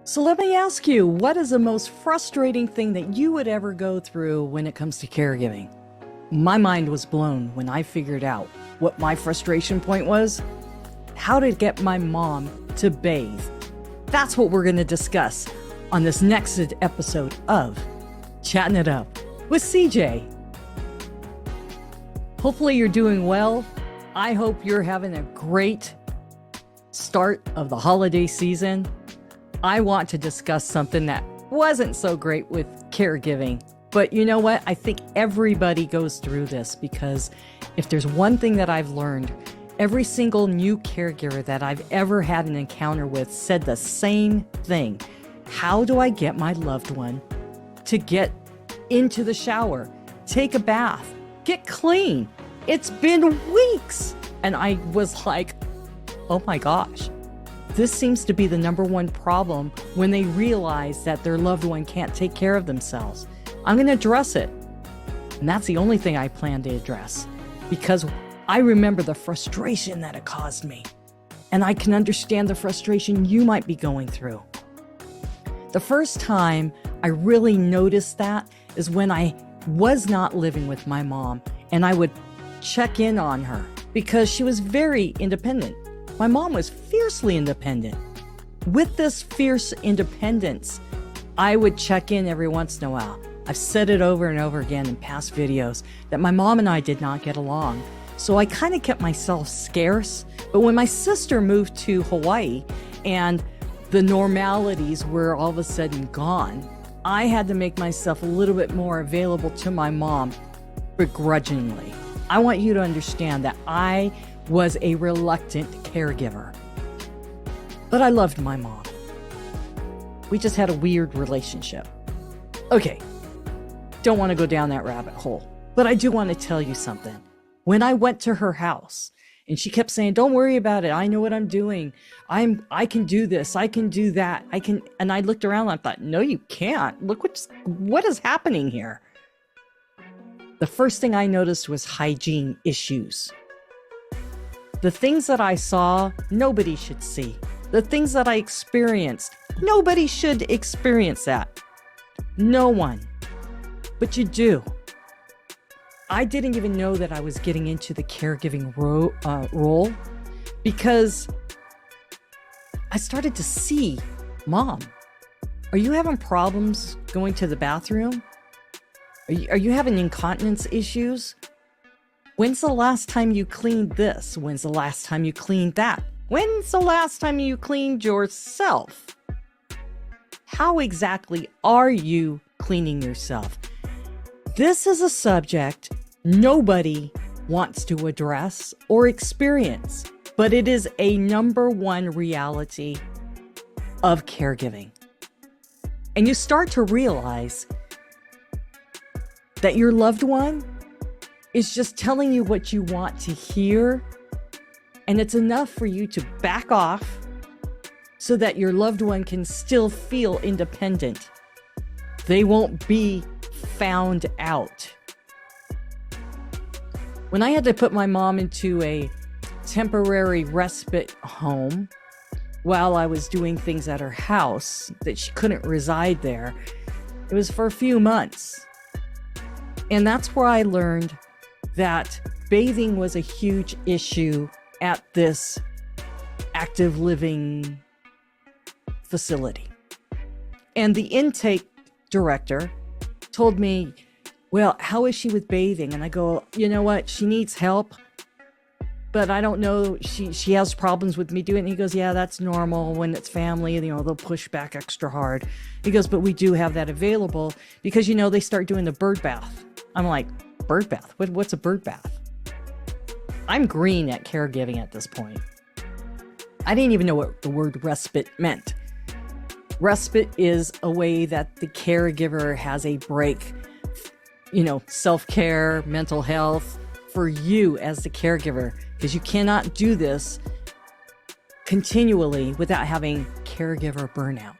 So let me ask you, what is the most frustrating thing that you would ever go through when it comes to caregiving? My mind was blown when I figured out what my frustration point was. How to get my mom to bathe. That's what we're going to discuss on this next episode of Chatting It Up with CJ. Hopefully you're doing well. I hope you're having a great start of the holiday season. I want to discuss something that wasn't so great with caregiving. But you know what? I think everybody goes through this, because if there's one thing that I've learned, every single new caregiver that I've ever had an encounter with said the same thing. How do I get my loved one to get into the shower, take a bath, get clean? It's been weeks. And I was like, oh my gosh. This seems to be the number one problem when they realize that their loved one can't take care of themselves. I'm going to address it. And that's the only thing I plan to address, because I remember the frustration that it caused me. And I can understand the frustration you might be going through. The first time I really noticed that is when I was not living with my mom, and I would check in on her because she was very independent. My mom was fiercely independent. With this fierce independence, I would check in every once in a while. I've said it over and over again in past videos that my mom and I did not get along. So I kind of kept myself scarce. But when my sister moved to Hawaii and the normalities were all of a sudden gone, I had to make myself a little bit more available to my mom begrudgingly. I want you to understand that I was a reluctant caregiver, but I loved my mom. We just had a weird relationship. Okay, don't want to go down that rabbit hole, but I do want to tell you something. When I went to her house and she kept saying, don't worry about it. I know what I'm doing. I can do this. I can do that. And I looked around and I thought, no, you can't. Look what is happening here. The first thing I noticed was hygiene issues. The things that I saw, nobody should see. The things that I experienced, nobody should experience that. No one. But you do. I didn't even know that I was getting into the caregiving role, because I started to see, Mom, are you having problems going to the bathroom? Are you having incontinence issues? When's the last time you cleaned this? When's the last time you cleaned that? When's the last time you cleaned yourself? How exactly are you cleaning yourself? This is a subject nobody wants to address or experience, but it is a number one reality of caregiving. And you start to realize that your loved one is just telling you what you want to hear, and it's enough for you to back off so that your loved one can still feel independent. They won't be found out. When I had to put my mom into a temporary respite home while I was doing things at her house that she couldn't reside there, it was for a few months. And that's where I learned that bathing was a huge issue at this active living facility. And the intake director told me, well, how is she with bathing? And I go, you know what? She needs help, but I don't know. She has problems with me doing it. And he goes, yeah, that's normal when it's family. They'll push back extra hard. He goes, but we do have that available because, they start doing the bird bath. I'm like, bird bath? What's a bird bath? I'm green at caregiving at this point. I didn't even know what the word respite meant. Respite is a way that the caregiver has a break, self-care, mental health for you as the caregiver, because you cannot do this continually without having caregiver burnout.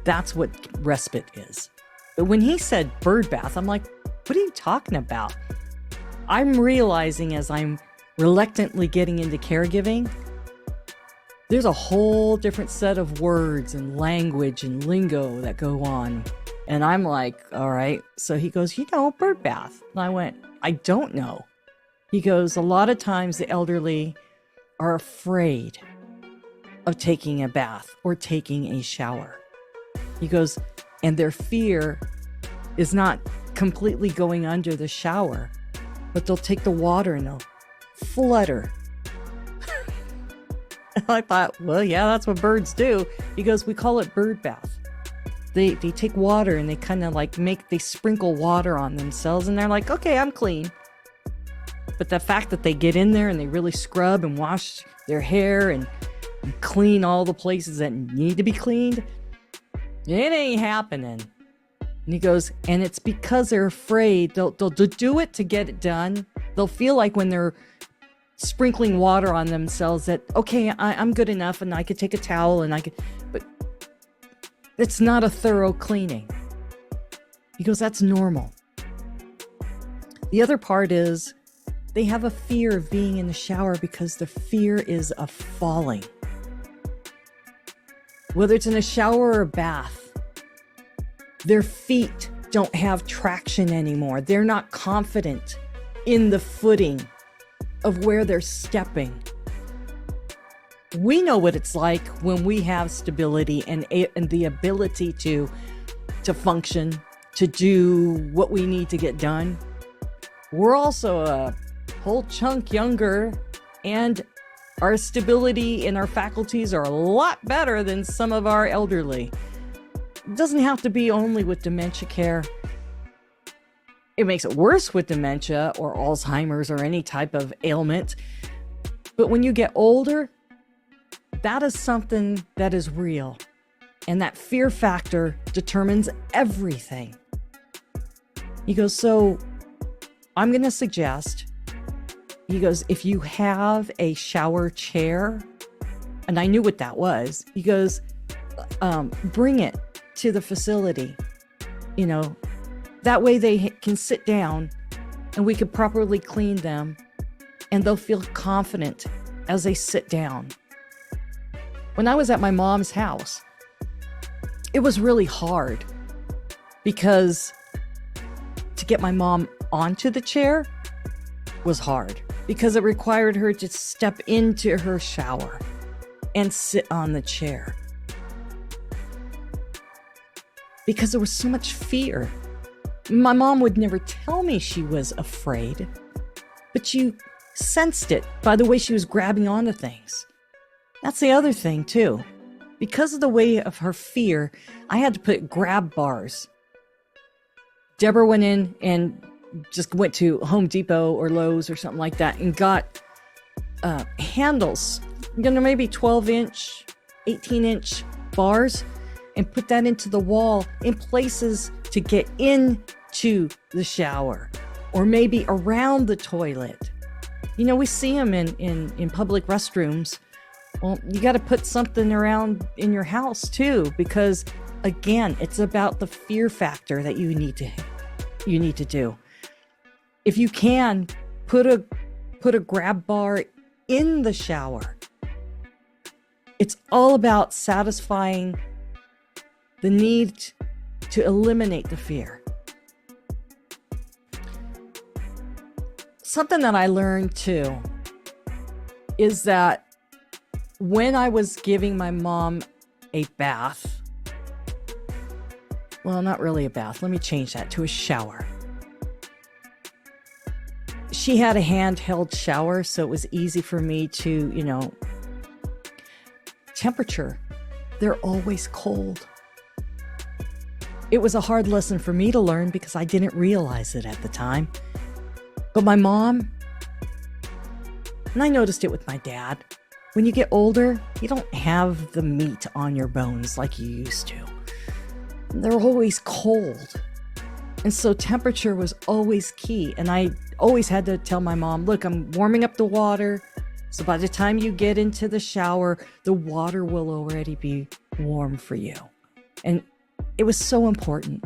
That's what respite is. But when he said bird bath, I'm like, what are you talking about? I'm realizing as I'm reluctantly getting into caregiving There's a whole different set of words and language and lingo that go on. And I'm like, all right. So he goes, bird bath. And I went, I don't know. He goes, a lot of times the elderly are afraid of taking a bath or taking a shower. He goes, and their fear is not completely going under the shower, but they'll take the water and they'll flutter. I thought, well, yeah, that's what birds do. He goes, we call it bird bath. They take water and they kind of like they sprinkle water on themselves and they're like, okay, I'm clean. But the fact that they get in there and they really scrub and wash their hair and clean all the places that need to be cleaned, it ain't happening. And he goes, and it's because they're afraid. They'll do it to get it done. They'll feel like when they're sprinkling water on themselves that, okay, I'm good enough and I could take a towel and I could, but it's not a thorough cleaning. He goes, that's normal. The other part is they have a fear of being in the shower because the fear is of falling. Whether it's in a shower or a bath, their feet don't have traction anymore. They're not confident in the footing of where they're stepping. We know what it's like when we have stability and the ability to function, to do what we need to get done. We're also a whole chunk younger, and our stability and our faculties are a lot better than some of our elderly. It doesn't have to be only with dementia care. It makes it worse with dementia or Alzheimer's or any type of ailment. But when you get older, that is something that is real. And that fear factor determines everything. He goes, so I'm going to suggest, he goes, if you have a shower chair, and I knew what that was, he goes, bring it to the facility, that way they can sit down and we could properly clean them and they'll feel confident as they sit down. When I was at my mom's house, it was really hard because to get my mom onto the chair was hard because it required her to step into her shower and sit on the chair because there was so much fear. My mom would never tell me she was afraid, but you sensed it by the way she was grabbing onto things. That's the other thing too. Because of the way of her fear, I had to put grab bars. Deborah went in and just went to Home Depot or Lowe's or something like that and got handles, maybe 12-inch, 18-inch bars, and put that into the wall in places to get into the shower or maybe around the toilet. We see them in public restrooms. Well, you got to put something around in your house too, because again, it's about the fear factor that you need to do. If you can put a grab bar in the shower, it's all about satisfying the need to eliminate the fear. Something that I learned too is that when I was giving my mom a bath, well, not really a bath, let me change that to a shower. She had a handheld shower, so it was easy for me to, temperature. They're always cold. It was a hard lesson for me to learn because I didn't realize it at the time. But my mom, and I noticed it with my dad, when you get older, you don't have the meat on your bones like you used to. They're always cold. And so temperature was always key. And I always had to tell my mom, look, I'm warming up the water. So by the time you get into the shower, the water will already be warm for you. And it was so important.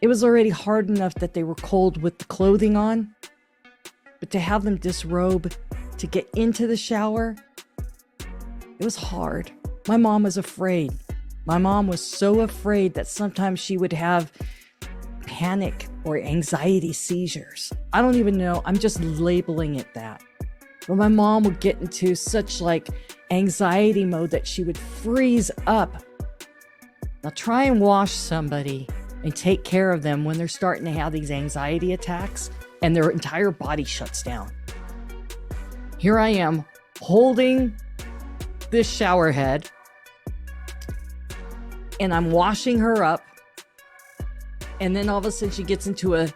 It was already hard enough that they were cold with the clothing on. But to have them disrobe to get into the shower, It was hard. My mom was afraid. My mom was so afraid that sometimes she would have panic or anxiety seizures. I don't even know. I'm just labeling it that. But my mom would get into such like anxiety mode that she would freeze up. Now try and wash somebody and take care of them when they're starting to have these anxiety attacks and their entire body shuts down. Here I am holding this shower head and I'm washing her up. And then all of a sudden she gets into a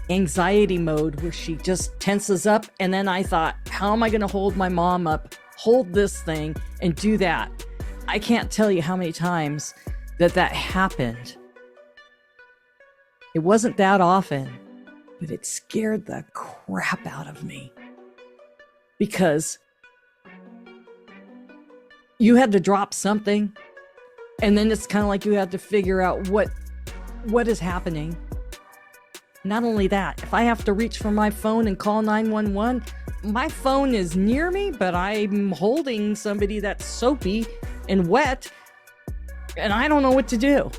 anxiety mode where she just tenses up. And then I thought, how am I going to hold my mom up, hold this thing and do that? I can't tell you how many times that happened. It wasn't that often, but it scared the crap out of me because you had to drop something and then it's kind of like you had to figure out what is happening. Not only that, if I have to reach for my phone and call 911, my phone is near me, but I'm holding somebody that's soapy and wet, and I don't know what to do.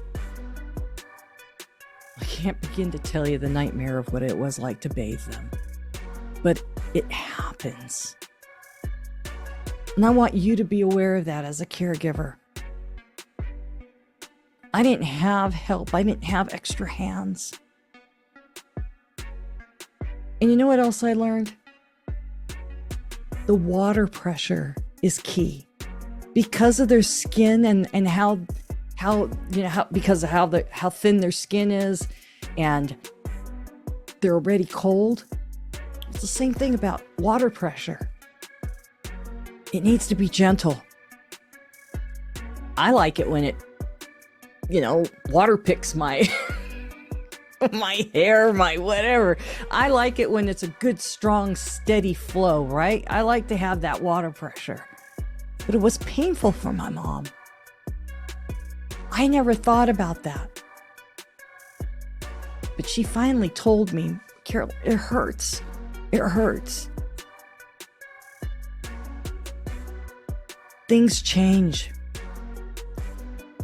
I can't begin to tell you the nightmare of what it was like to bathe them, but it happens. And I want you to be aware of that as a caregiver. I didn't have help. I didn't have extra hands. And you know what else I learned? The water pressure is key. Because of their skin and how because of how thin their skin is and they're already cold. It's the same thing about water pressure. It needs to be gentle. I like it when it, water picks my my hair, my whatever. I like it when it's a good, strong, steady flow, right? I like to have that water pressure. But it was painful for my mom. I never thought about that. But she finally told me, Carol, it hurts. It hurts. Things change.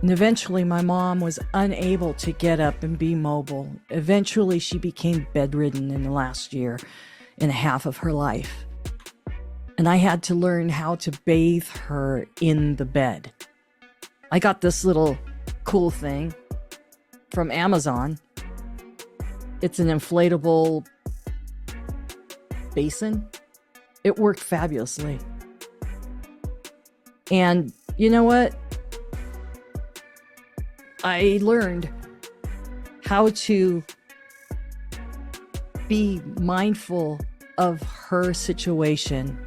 And eventually my mom was unable to get up and be mobile. Eventually she became bedridden in the last year and a half of her life. And I had to learn how to bathe her in the bed. I got this little cool thing from Amazon. It's an inflatable basin. It worked fabulously. And you know what? I learned how to be mindful of her situation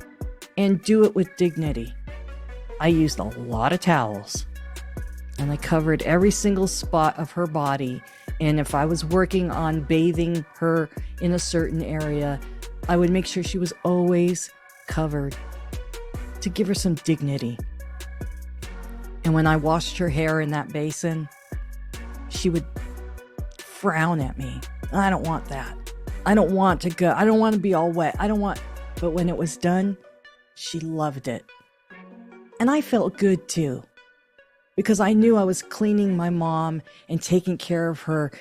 and do it with dignity. I used a lot of towels and I covered every single spot of her body. And if I was working on bathing her in a certain area, I would make sure she was always covered to give her some dignity. And when I washed her hair in that basin, she would frown at me. I don't want that. I don't want to go. I don't want to be all wet. But when it was done, she loved it. And I felt good too, because I knew I was cleaning my mom and taking care of her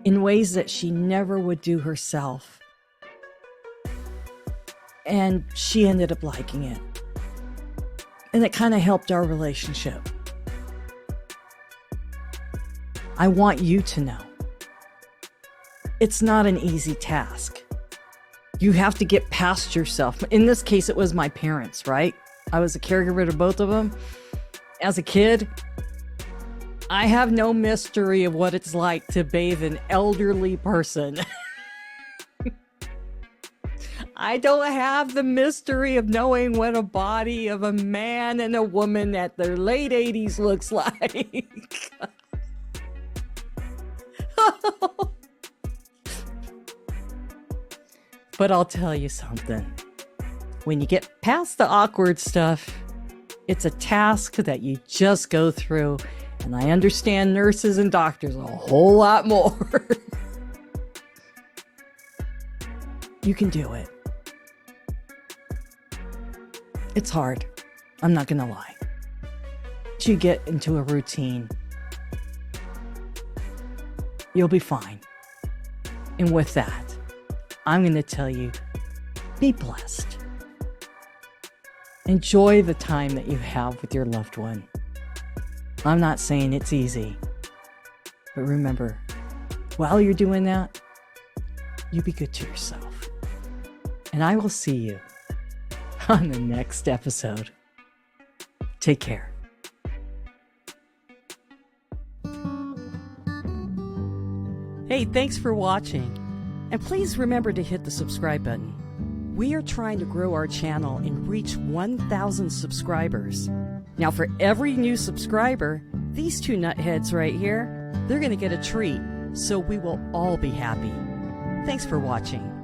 in ways that she never would do herself. And she ended up liking it. And it kind of helped our relationship. I want you to know, it's not an easy task. You have to get past yourself. In this case, it was my parents, right? I was a caregiver to both of them. As a kid, I have no mystery of what it's like to bathe an elderly person. I don't have the mystery of knowing what a body of a man and a woman at their late 80s looks like. But I'll tell you something. When you get past the awkward stuff, it's a task that you just go through. And I understand nurses and doctors a whole lot more. You can do it. It's hard. I'm not gonna lie. You get into a routine, you'll be fine. And with that, I'm gonna tell you, be blessed. Enjoy the time that you have with your loved one. I'm not saying it's easy, but remember, while you're doing that, you be good to yourself. And I will see you on the next episode. Take care. Hey, thanks for watching. And please remember to hit the subscribe button. We are trying to grow our channel and reach 1,000 subscribers. Now, for every new subscriber, these two nutheads right here, they're going to get a treat, so we will all be happy. Thanks for watching.